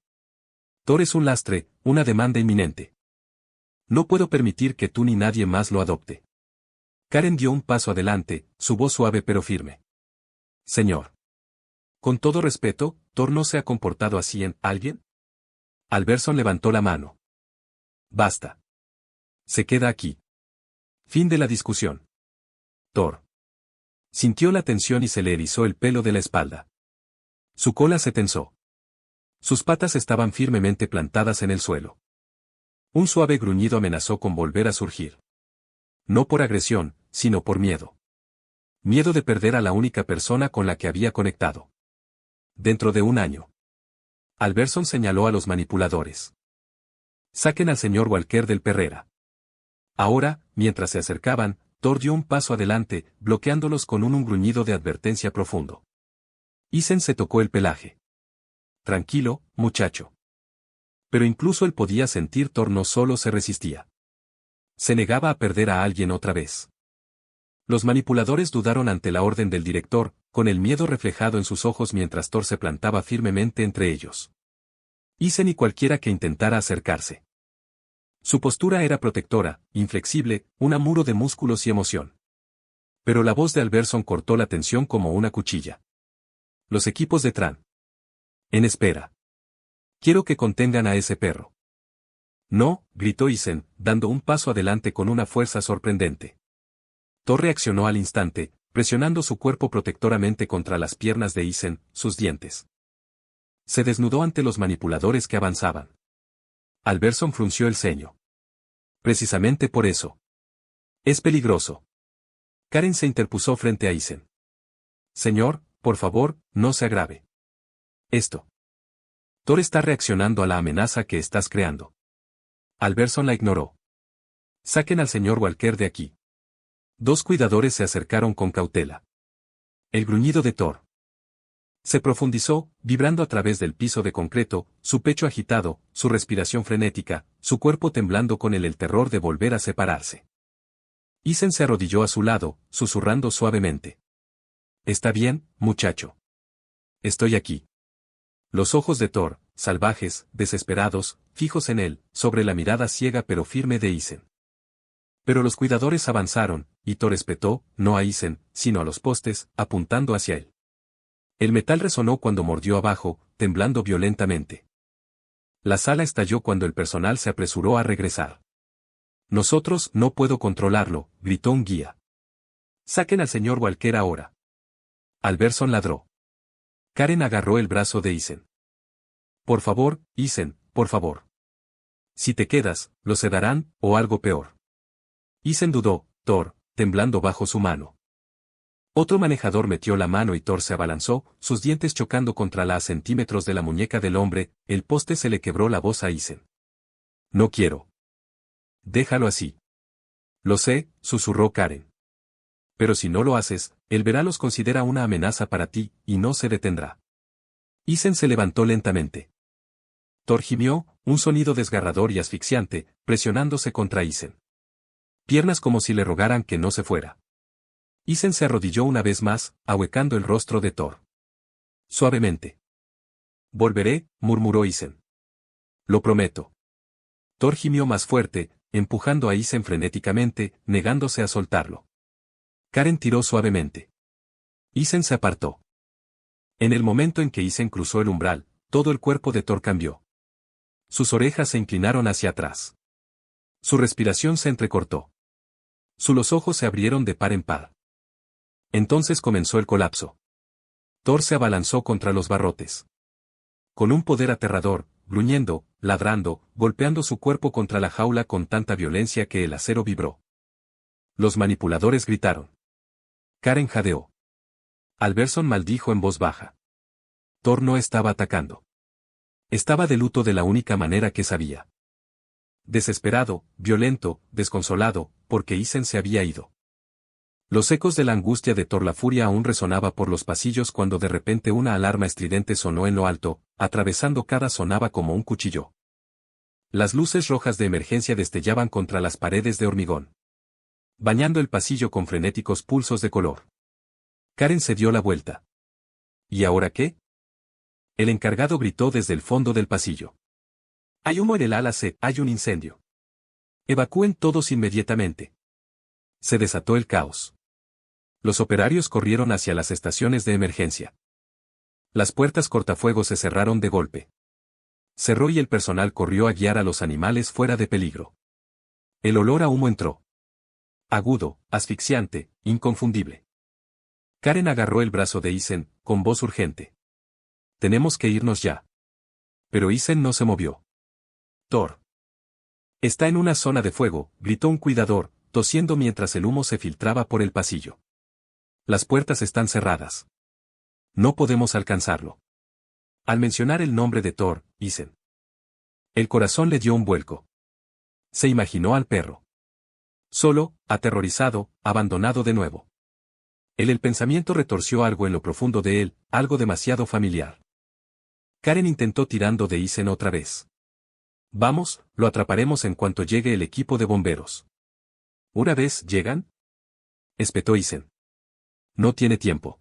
Thor es un lastre, una demanda inminente. No puedo permitir que tú ni nadie más lo adopte. Karen dio un paso adelante, su voz suave pero firme. Señor. Con todo respeto, ¿Thor no se ha comportado así en alguien? Alberson levantó la mano. Basta. Se queda aquí. Fin de la discusión. Thor. Sintió la tensión y se le erizó el pelo de la espalda. Su cola se tensó. Sus patas estaban firmemente plantadas en el suelo. Un suave gruñido amenazó con volver a surgir. No por agresión, sino por miedo. Miedo de perder a la única persona con la que había conectado. Dentro de un año. Alberson señaló a los manipuladores. Saquen al señor Walker del Perrera. Ahora, mientras se acercaban, Thor dio un paso adelante, bloqueándolos con un gruñido de advertencia profundo. Isen se tocó el pelaje. Tranquilo, muchacho. Pero incluso él podía sentir Thor no solo se resistía. Se negaba a perder a alguien otra vez. Los manipuladores dudaron ante la orden del director, con el miedo reflejado en sus ojos mientras Thor se plantaba firmemente entre ellos. Isen y cualquiera que intentara acercarse. Su postura era protectora, inflexible, un muro de músculos y emoción. Pero la voz de Alberson cortó la tensión como una cuchilla. Los equipos de Tran. En espera. Quiero que contengan a ese perro. No, gritó Isen, dando un paso adelante con una fuerza sorprendente. Thor reaccionó al instante, presionando su cuerpo protectoramente contra las piernas de Isen, sus dientes. Se desnudó ante los manipuladores que avanzaban. Alberson frunció el ceño. Precisamente por eso. Es peligroso. Karen se interpuso frente a Isen. Señor, por favor, no se agrave. Esto. Thor está reaccionando a la amenaza que estás creando. Alberson la ignoró. Saquen al señor Walker de aquí. Dos cuidadores se acercaron con cautela. El gruñido de Thor se profundizó, vibrando a través del piso de concreto, su pecho agitado, su respiración frenética, su cuerpo temblando con el terror de volver a separarse. Isen se arrodilló a su lado, susurrando suavemente. Está bien, muchacho. Estoy aquí. Los ojos de Thor, salvajes, desesperados, fijos en él, sobre la mirada ciega pero firme de Isen. Pero los cuidadores avanzaron, y Thor espetó, no a Isen, sino a los postes, apuntando hacia él. El metal resonó cuando mordió abajo, temblando violentamente. La sala estalló cuando el personal se apresuró a regresar. Nosotros no puedo controlarlo, gritó un guía. Saquen al señor Walker ahora. Alberson ladró. Karen agarró el brazo de Isen. Por favor, Isen, por favor. Si te quedas, lo sedarán, o algo peor. Isen dudó, Thor, temblando bajo su mano. Otro manejador metió la mano y Thor se abalanzó, sus dientes chocando contra la a centímetros de la muñeca del hombre, el poste se le quebró la voz a Isen. No quiero. Déjalo así. Lo sé, susurró Karen. Pero si no lo haces, el verá los considera una amenaza para ti, y no se detendrá. Isen se levantó lentamente. Thor gimió, un sonido desgarrador y asfixiante, presionándose contra Isen. Piernas como si le rogaran que no se fuera. Isen se arrodilló una vez más, ahuecando el rostro de Thor. Suavemente. Volveré, murmuró Isen. Lo prometo. Thor gimió más fuerte, empujando a Isen frenéticamente, negándose a soltarlo. Karen tiró suavemente. Isen se apartó. En el momento en que Isen cruzó el umbral, todo el cuerpo de Thor cambió. Sus orejas se inclinaron hacia atrás. Su respiración se entrecortó. Los ojos se abrieron de par en par. Entonces comenzó el colapso. Thor se abalanzó contra los barrotes. Con un poder aterrador, gruñendo, ladrando, golpeando su cuerpo contra la jaula con tanta violencia que el acero vibró. Los manipuladores gritaron. Karen jadeó. Alberson maldijo en voz baja. Thor no estaba atacando. Estaba de luto de la única manera que sabía. Desesperado, violento, desconsolado, porque Isen se había ido. Los ecos de la angustia de Thor, la furia aún resonaba por los pasillos cuando de repente una alarma estridente sonó en lo alto, atravesando cada sonaba como un cuchillo. Las luces rojas de emergencia destellaban contra las paredes de hormigón, bañando el pasillo con frenéticos pulsos de color. Karen se dio la vuelta. ¿Y ahora qué? El encargado gritó desde el fondo del pasillo. Hay humo en el ala C, hay un incendio. Evacúen todos inmediatamente. Se desató el caos. Los operarios corrieron hacia las estaciones de emergencia. Las puertas cortafuegos se cerraron de golpe. Cerró y el personal corrió a guiar a los animales fuera de peligro. El olor a humo entró. Agudo, asfixiante, inconfundible. Karen agarró el brazo de Isen, con voz urgente. Tenemos que irnos ya. Pero Isen no se movió. Thor. Está en una zona de fuego, gritó un cuidador, tosiendo mientras el humo se filtraba por el pasillo. Las puertas están cerradas. No podemos alcanzarlo. Al mencionar el nombre de Thor, Isen. El corazón le dio un vuelco. Se imaginó al perro. Solo, aterrorizado, abandonado de nuevo. El pensamiento retorció algo en lo profundo de él, algo demasiado familiar. Karen intentó tirando de Isen otra vez. Vamos, lo atraparemos en cuanto llegue el equipo de bomberos. ¿Una vez llegan? Espetó Isen. No tiene tiempo.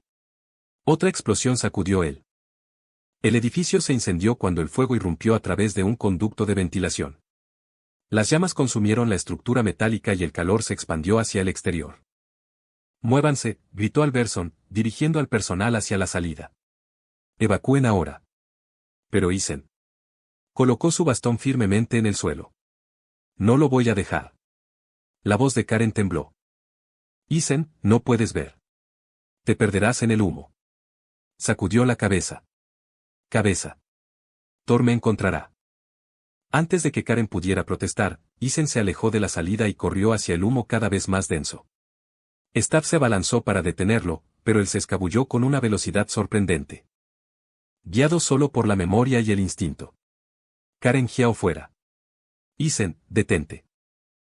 Otra explosión sacudió él. El edificio se incendió cuando el fuego irrumpió a través de un conducto de ventilación. Las llamas consumieron la estructura metálica y el calor se expandió hacia el exterior. Muévanse, gritó Alberson, dirigiendo al personal hacia la salida. Evacúen ahora. Pero Isen colocó su bastón firmemente en el suelo. No lo voy a dejar. La voz de Karen tembló. Isen, no puedes ver. Te perderás en el humo. Sacudió la cabeza. Cabeza. Thor me encontrará. Antes de que Karen pudiera protestar, Isen se alejó de la salida y corrió hacia el humo cada vez más denso. Staff se abalanzó para detenerlo, pero él se escabulló con una velocidad sorprendente. Guiado solo por la memoria y el instinto. Karen gió fuera. Isen, detente.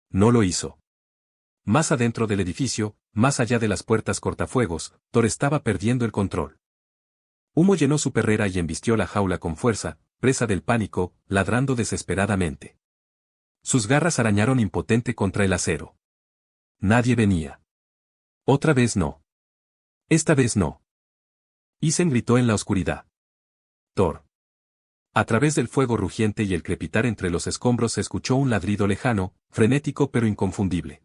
No lo hizo. Más adentro del edificio, más allá de las puertas cortafuegos, Thor estaba perdiendo el control. Humo llenó su perrera y embistió la jaula con fuerza, presa del pánico, ladrando desesperadamente. Sus garras arañaron impotente contra el acero. Nadie venía. Otra vez no. Esta vez no. Isen gritó en la oscuridad. Thor. A través del fuego rugiente y el crepitar entre los escombros se escuchó un ladrido lejano, frenético pero inconfundible.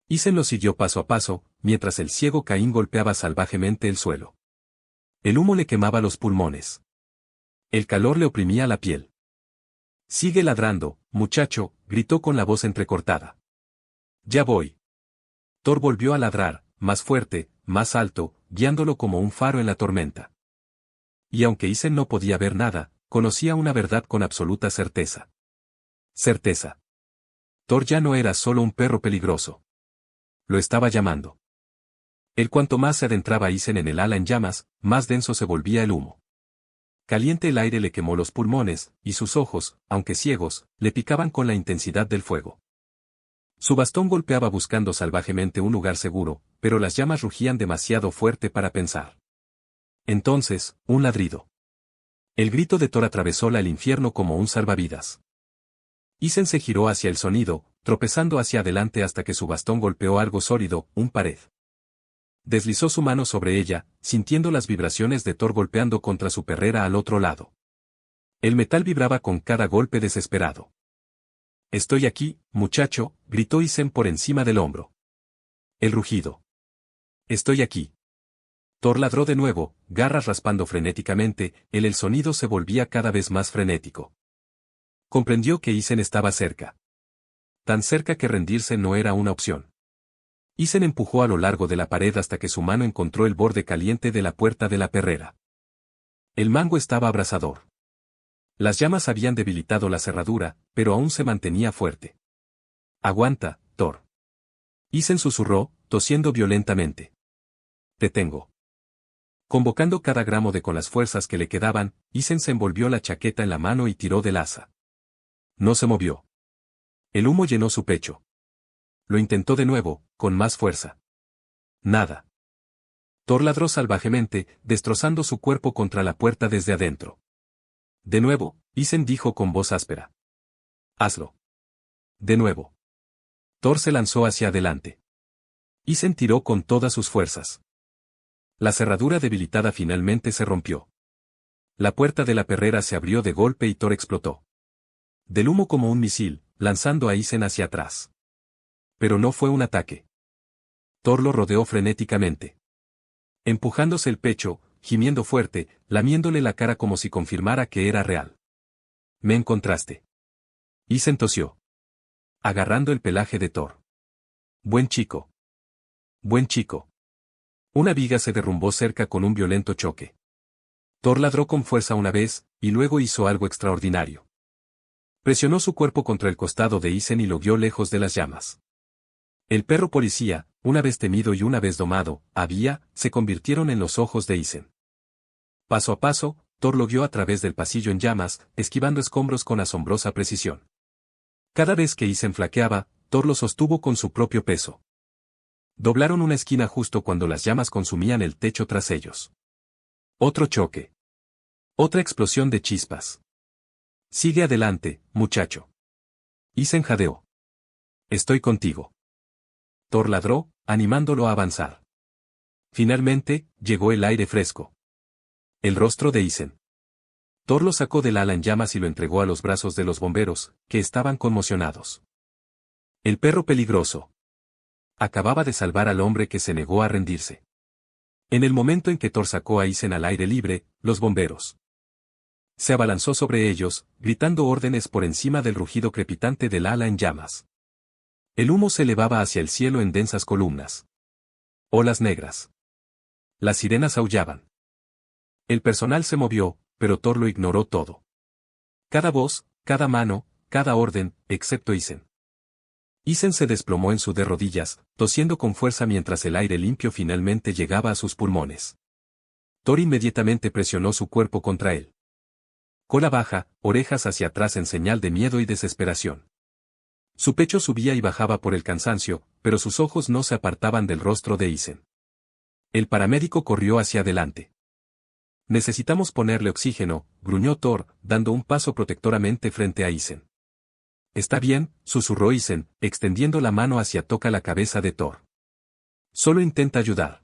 Isen lo siguió paso a paso, mientras el ciego Caín golpeaba salvajemente el suelo. El humo le quemaba los pulmones. El calor le oprimía la piel. Sigue ladrando, muchacho, gritó con la voz entrecortada. Ya voy. Thor volvió a ladrar, más fuerte, más alto, guiándolo como un faro en la tormenta. Y aunque Isen no podía ver nada, conocía una verdad con absoluta certeza. Certeza. Thor ya no era solo un perro peligroso. Lo estaba llamando. Cuanto más se adentraba Isen en el ala en llamas, más denso se volvía el humo. Caliente el aire le quemó los pulmones, y sus ojos, aunque ciegos, le picaban con la intensidad del fuego. Su bastón golpeaba buscando salvajemente un lugar seguro, pero las llamas rugían demasiado fuerte para pensar. Entonces, un ladrido. El grito de Thor atravesó el infierno como un salvavidas. Isen se giró hacia el sonido, tropezando hacia adelante hasta que su bastón golpeó algo sólido, un pared. Deslizó su mano sobre ella, sintiendo las vibraciones de Thor golpeando contra su perrera al otro lado. El metal vibraba con cada golpe desesperado. Estoy aquí, muchacho, gritó Isen por encima del hombro. El rugido. Estoy aquí. Thor ladró de nuevo, garras raspando frenéticamente, el sonido se volvía cada vez más frenético. Comprendió que Isen estaba cerca. Tan cerca que rendirse no era una opción. Isen empujó a lo largo de la pared hasta que su mano encontró el borde caliente de la puerta de la perrera. El mango estaba abrasador. Las llamas habían debilitado la cerradura, pero aún se mantenía fuerte. Aguanta, Thor. Isen susurró, tosiendo violentamente. Te tengo. Convocando cada gramo de con las fuerzas que le quedaban, Isen se envolvió la chaqueta en la mano y tiró del asa. No se movió. El humo llenó su pecho. Lo intentó de nuevo, con más fuerza. Nada. Thor ladró salvajemente, destrozando su cuerpo contra la puerta desde adentro. De nuevo, Isen dijo con voz áspera. Hazlo. De nuevo. Thor se lanzó hacia adelante. Isen tiró con todas sus fuerzas. La cerradura debilitada finalmente se rompió. La puerta de la perrera se abrió de golpe y Thor explotó. Del humo como un misil, lanzando a Isen hacia atrás. Pero no fue un ataque. Thor lo rodeó frenéticamente. Empujándose el pecho, gimiendo fuerte, lamiéndole la cara como si confirmara que era real. Me encontraste. Isen tosió. Agarrando el pelaje de Thor. Buen chico. Buen chico. Una viga se derrumbó cerca con un violento choque. Thor ladró con fuerza una vez, y luego hizo algo extraordinario. Presionó su cuerpo contra el costado de Isen y lo guió lejos de las llamas. El perro policía, una vez temido y una vez domado, se convirtieron en los ojos de Isen. Paso a paso, Thor lo guió a través del pasillo en llamas, esquivando escombros con asombrosa precisión. Cada vez que Isen flaqueaba, Thor lo sostuvo con su propio peso. Doblaron una esquina justo cuando las llamas consumían el techo tras ellos. Otro choque. Otra explosión de chispas. Sigue adelante, muchacho. Isen jadeó. Estoy contigo. Thor ladró, animándolo a avanzar. Finalmente, llegó el aire fresco. El rostro de Isen. Thor lo sacó del ala en llamas y lo entregó a los brazos de los bomberos, que estaban conmocionados. El perro peligroso. Acababa de salvar al hombre que se negó a rendirse. En el momento en que Thor sacó a Isen al aire libre, los bomberos. Se abalanzó sobre ellos, gritando órdenes por encima del rugido crepitante del ala en llamas. El humo se elevaba hacia el cielo en densas columnas. Olas negras. Las sirenas aullaban. El personal se movió, pero Thor lo ignoró todo. Cada voz, cada mano, cada orden, excepto Isen. Isen se desplomó en su de rodillas, tosiendo con fuerza mientras el aire limpio finalmente llegaba a sus pulmones. Thor inmediatamente presionó su cuerpo contra él. Cola baja, orejas hacia atrás en señal de miedo y desesperación. Su pecho subía y bajaba por el cansancio, pero sus ojos no se apartaban del rostro de Isen. El paramédico corrió hacia adelante. Necesitamos ponerle oxígeno, gruñó Thor, dando un paso protectoramente frente a Isen. Está bien, susurró Isen, extendiendo la mano hacia toca la cabeza de Thor. Solo intenta ayudar.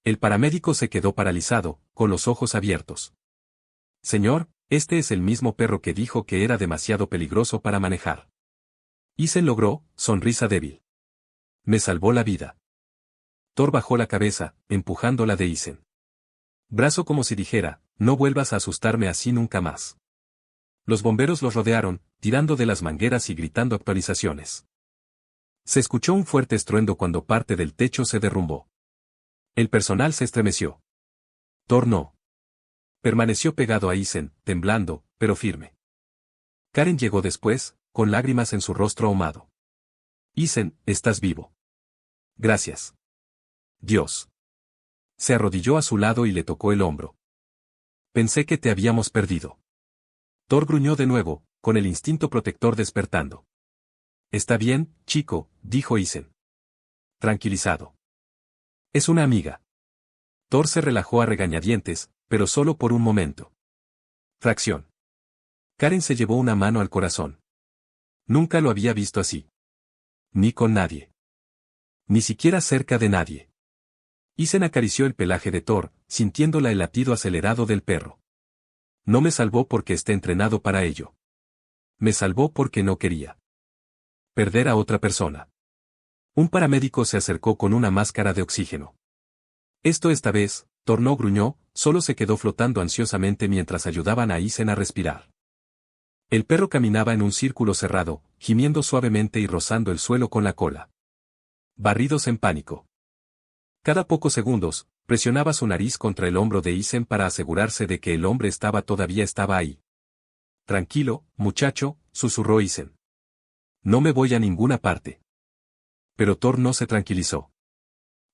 El paramédico se quedó paralizado, con los ojos abiertos. Señor, este es el mismo perro que dijo que era demasiado peligroso para manejar. Isen logró, sonrisa débil. Me salvó la vida. Thor bajó la cabeza, empujándola de Isen. Brazo como si dijera, no vuelvas a asustarme así nunca más. Los bomberos los rodearon, tirando de las mangueras y gritando actualizaciones. Se escuchó un fuerte estruendo cuando parte del techo se derrumbó. El personal se estremeció. Thor no. Permaneció pegado a Isen, temblando, pero firme. Karen llegó después, con lágrimas en su rostro ahumado. Isen, estás vivo. Gracias. Dios. Se arrodilló a su lado y le tocó el hombro. Pensé que te habíamos perdido. Thor gruñó de nuevo, con el instinto protector despertando. Está bien, chico, dijo Isen. Tranquilizado. Es una amiga. Thor se relajó a regañadientes, pero solo por un momento. Fracción. Karen se llevó una mano al corazón. Nunca lo había visto así. Ni con nadie. Ni siquiera cerca de nadie. Isen acarició el pelaje de Thor, sintiéndola el latido acelerado del perro. No me salvó porque esté entrenado para ello. Me salvó porque no quería perder a otra persona. Un paramédico se acercó con una máscara de oxígeno. Esta vez, Thor no gruñó, solo se quedó flotando ansiosamente mientras ayudaban a Isen a respirar. El perro caminaba en un círculo cerrado, gimiendo suavemente y rozando el suelo con la cola. Barridos en pánico. Cada pocos segundos, presionaba su nariz contra el hombro de Isen para asegurarse de que el hombre todavía estaba ahí. Tranquilo, muchacho, susurró Isen. No me voy a ninguna parte. Pero Thor no se tranquilizó.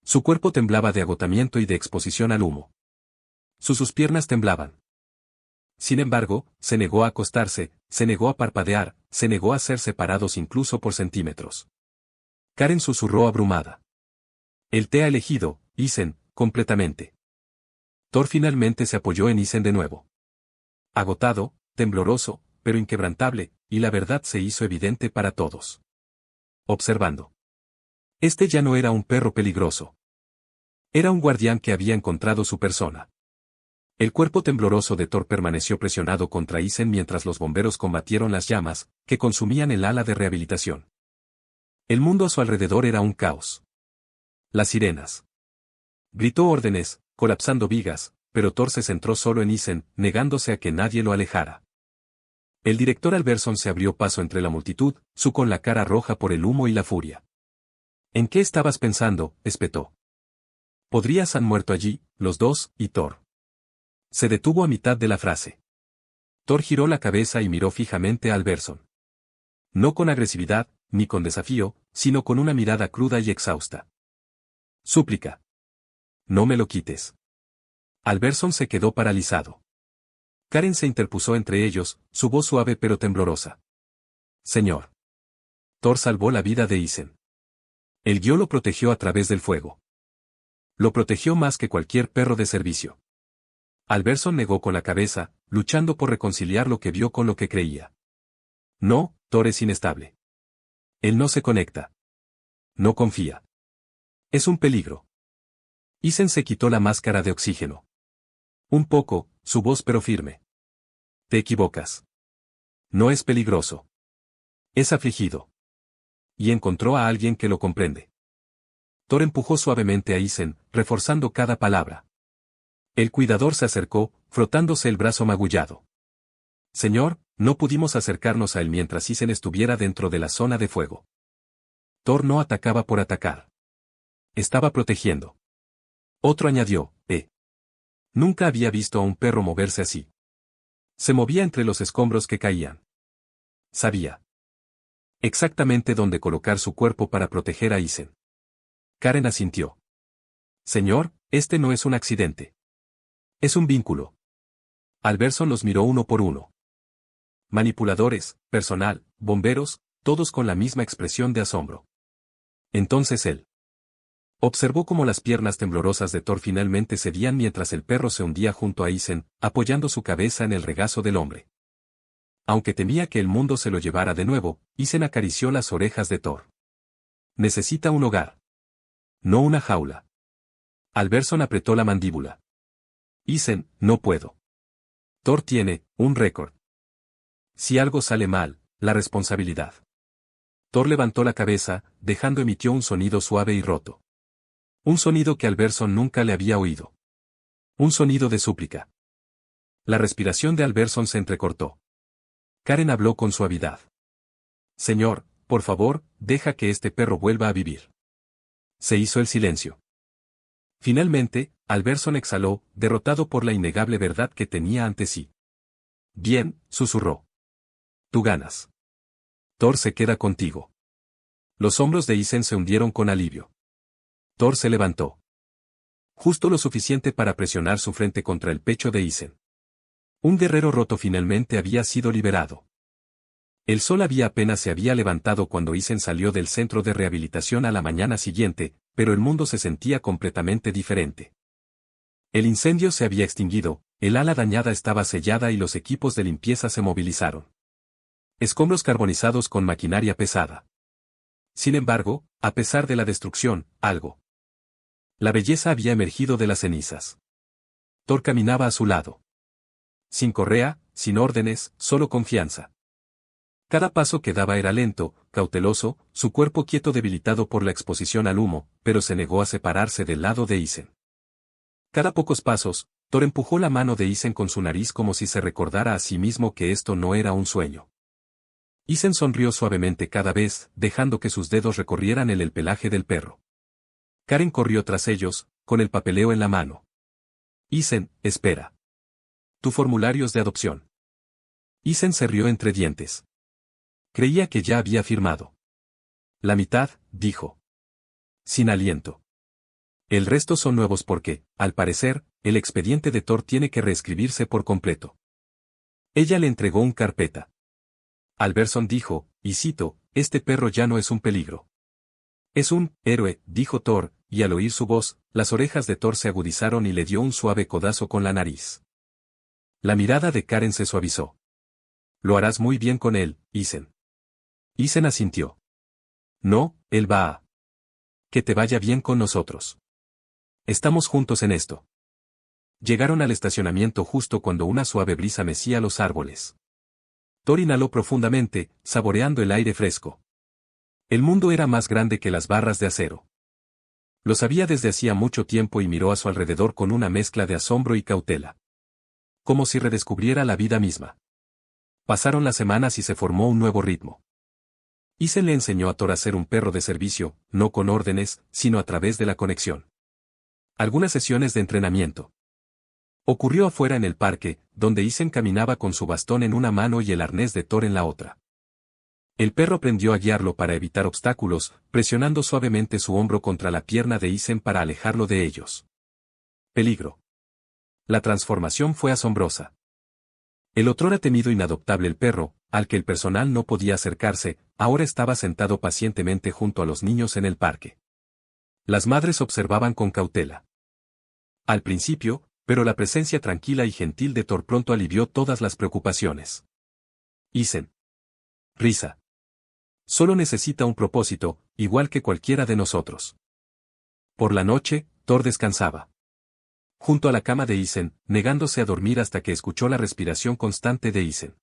Su cuerpo temblaba de agotamiento y de exposición al humo. Sus piernas temblaban. Sin embargo, se negó a acostarse, se negó a parpadear, se negó a ser separados incluso por centímetros. Karen susurró abrumada. Él te ha elegido, Isen, completamente. Thor finalmente se apoyó en Isen de nuevo. Agotado, tembloroso, pero inquebrantable, y la verdad se hizo evidente para todos. Observando. Este ya no era un perro peligroso. Era un guardián que había encontrado su persona. El cuerpo tembloroso de Thor permaneció presionado contra Isen mientras los bomberos combatieron las llamas, que consumían el ala de rehabilitación. El mundo a su alrededor era un caos. Las sirenas. Gritó órdenes, colapsando vigas, pero Thor se centró solo en Isen, negándose a que nadie lo alejara. El director Alberson se abrió paso entre la multitud, su con la cara roja por el humo y la furia. ¿En qué estabas pensando?, espetó. Podrías han muerto allí, los dos, y Thor. Se detuvo a mitad de la frase. Thor giró la cabeza y miró fijamente a Alberson. No con agresividad, ni con desafío, sino con una mirada cruda y exhausta. Súplica. No me lo quites. Alberson se quedó paralizado. Karen se interpuso entre ellos, su voz suave pero temblorosa. Señor. Thor salvó la vida de Isen. El guió lo protegió a través del fuego. Lo protegió más que cualquier perro de servicio. Alberson negó con la cabeza, luchando por reconciliar lo que vio con lo que creía. No, Thor es inestable. Él no se conecta. No confía. Es un peligro. Isen se quitó la máscara de oxígeno. Un poco, su voz pero firme. Te equivocas. No es peligroso. Es afligido. Y encontró a alguien que lo comprende. Thor empujó suavemente a Isen, reforzando cada palabra. El cuidador se acercó, frotándose el brazo magullado. Señor, no pudimos acercarnos a él mientras Isen estuviera dentro de la zona de fuego. Thor no atacaba por atacar. Estaba protegiendo. Otro añadió, Nunca había visto a un perro moverse así. Se movía entre los escombros que caían. Sabía exactamente dónde colocar su cuerpo para proteger a Isen. Karen asintió. Señor, este no es un accidente. Es un vínculo. Alberson los miró uno por uno. Manipuladores, personal, bomberos, todos con la misma expresión de asombro. Entonces él observó cómo las piernas temblorosas de Thor finalmente cedían mientras el perro se hundía junto a Isen, apoyando su cabeza en el regazo del hombre. Aunque temía que el mundo se lo llevara de nuevo, Isen acarició las orejas de Thor. Necesita un hogar. No una jaula. Alberson apretó la mandíbula. Isen, no puedo. Thor tiene un récord. Si algo sale mal, la responsabilidad. Thor levantó la cabeza, dejando emitió un sonido suave y roto. Un sonido que Alberson nunca le había oído. Un sonido de súplica. La respiración de Alberson se entrecortó. Karen habló con suavidad. Señor, por favor, deja que este perro vuelva a vivir. Se hizo el silencio. Finalmente, Alberson exhaló, derrotado por la innegable verdad que tenía ante sí. Bien, susurró. Tú ganas. Thor se queda contigo. Los hombros de Isen se hundieron con alivio. Thor se levantó. Justo lo suficiente para presionar su frente contra el pecho de Isen. Un guerrero roto finalmente había sido liberado. El sol apenas se había levantado cuando Isen salió del centro de rehabilitación a la mañana siguiente, pero el mundo se sentía completamente diferente. El incendio se había extinguido, el ala dañada estaba sellada y los equipos de limpieza se movilizaron. Escombros carbonizados con maquinaria pesada. Sin embargo, a pesar de la destrucción, algo. La belleza había emergido de las cenizas. Thor caminaba a su lado. Sin correa, sin órdenes, solo confianza. Cada paso que daba era lento, cauteloso, su cuerpo quieto debilitado por la exposición al humo, pero se negó a separarse del lado de Isen. Cada pocos pasos, Thor empujó la mano de Isen con su nariz como si se recordara a sí mismo que esto no era un sueño. Isen sonrió suavemente cada vez, dejando que sus dedos recorrieran el pelaje del perro. Karen corrió tras ellos, con el papeleo en la mano. Isen, espera. Tu formularios de adopción. Isen se rió entre dientes. Creía que ya había firmado. La mitad, dijo. Sin aliento. El resto son nuevos porque, al parecer, el expediente de Thor tiene que reescribirse por completo. Ella le entregó un carpeta. Alberson dijo, y cito, este perro ya no es un peligro. Es un héroe, dijo Thor, y al oír su voz, las orejas de Thor se agudizaron y le dio un suave codazo con la nariz. La mirada de Karen se suavizó. Lo harás muy bien con él, Isen. Isen asintió. No, él va a. Que te vaya bien con nosotros. Estamos juntos en esto. Llegaron al estacionamiento justo cuando una suave brisa mecía los árboles. Thor inhaló profundamente, saboreando el aire fresco. El mundo era más grande que las barras de acero. Lo sabía desde hacía mucho tiempo y miró a su alrededor con una mezcla de asombro y cautela. Como si redescubriera la vida misma. Pasaron las semanas y se formó un nuevo ritmo. Isen le enseñó a Thor a ser un perro de servicio, no con órdenes, sino a través de la conexión. Algunas sesiones de entrenamiento. Ocurrió afuera en el parque, donde Isen caminaba con su bastón en una mano y el arnés de Thor en la otra. El perro aprendió a guiarlo para evitar obstáculos, presionando suavemente su hombro contra la pierna de Isen para alejarlo de ellos. Peligro. La transformación fue asombrosa. El otrora temido e inadoptable el perro, al que el personal no podía acercarse, ahora estaba sentado pacientemente junto a los niños en el parque. Las madres observaban con cautela. Al principio, pero la presencia tranquila y gentil de Thor pronto alivió todas las preocupaciones. Isen. Risa. Solo necesita un propósito, igual que cualquiera de nosotros. Por la noche, Thor descansaba. Junto a la cama de Isen, negándose a dormir hasta que escuchó la respiración constante de Isen.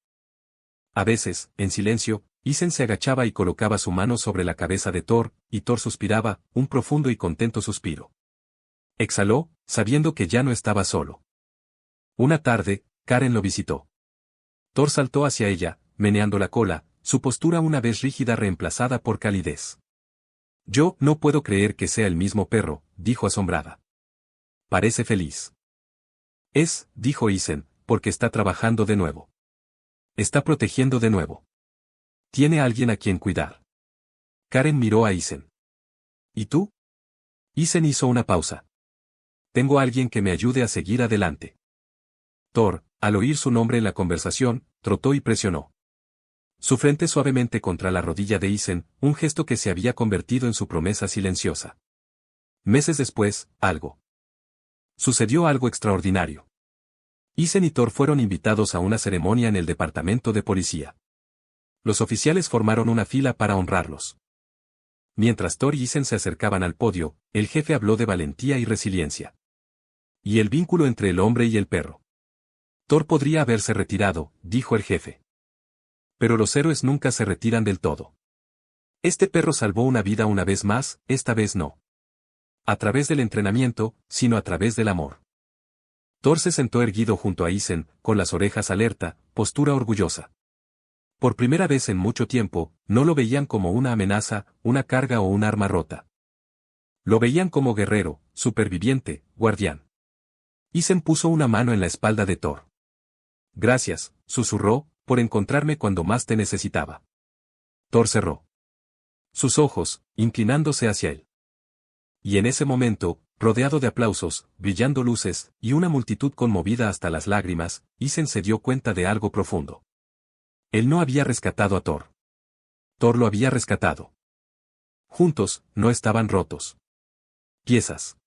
A veces, en silencio, Isen se agachaba y colocaba su mano sobre la cabeza de Thor, y Thor suspiraba, un profundo y contento suspiro. Exhaló, sabiendo que ya no estaba solo. Una tarde, Karen lo visitó. Thor saltó hacia ella, meneando la cola, su postura una vez rígida reemplazada por calidez. Yo no puedo creer que sea el mismo perro, dijo asombrada. Parece feliz. Dijo Isen, porque está trabajando de nuevo. Está protegiendo de nuevo. Tiene alguien a quien cuidar. Karen miró a Isen. ¿Y tú? Isen hizo una pausa. Tengo a alguien que me ayude a seguir adelante. Thor, al oír su nombre en la conversación, trotó y presionó su frente suavemente contra la rodilla de Isen, un gesto que se había convertido en su promesa silenciosa. Meses después, sucedió algo extraordinario. Isen y Thor fueron invitados a una ceremonia en el departamento de policía. Los oficiales formaron una fila para honrarlos. Mientras Thor y Isen se acercaban al podio, el jefe habló de valentía y resiliencia. Y el vínculo entre el hombre y el perro. Thor podría haberse retirado, dijo el jefe. Pero los héroes nunca se retiran del todo. Este perro salvó una vida una vez más, esta vez no. A través del entrenamiento, sino a través del amor. Thor se sentó erguido junto a Isen, con las orejas alerta, postura orgullosa. Por primera vez en mucho tiempo, no lo veían como una amenaza, una carga o un arma rota. Lo veían como guerrero, superviviente, guardián. Isen puso una mano en la espalda de Thor. Gracias, susurró, por encontrarme cuando más te necesitaba. Thor cerró sus ojos, inclinándose hacia él. Y en ese momento, rodeado de aplausos, brillando luces, y una multitud conmovida hasta las lágrimas, Isen se dio cuenta de algo profundo. Él no había rescatado a Thor. Thor lo había rescatado. Juntos, no estaban rotos. Piezas.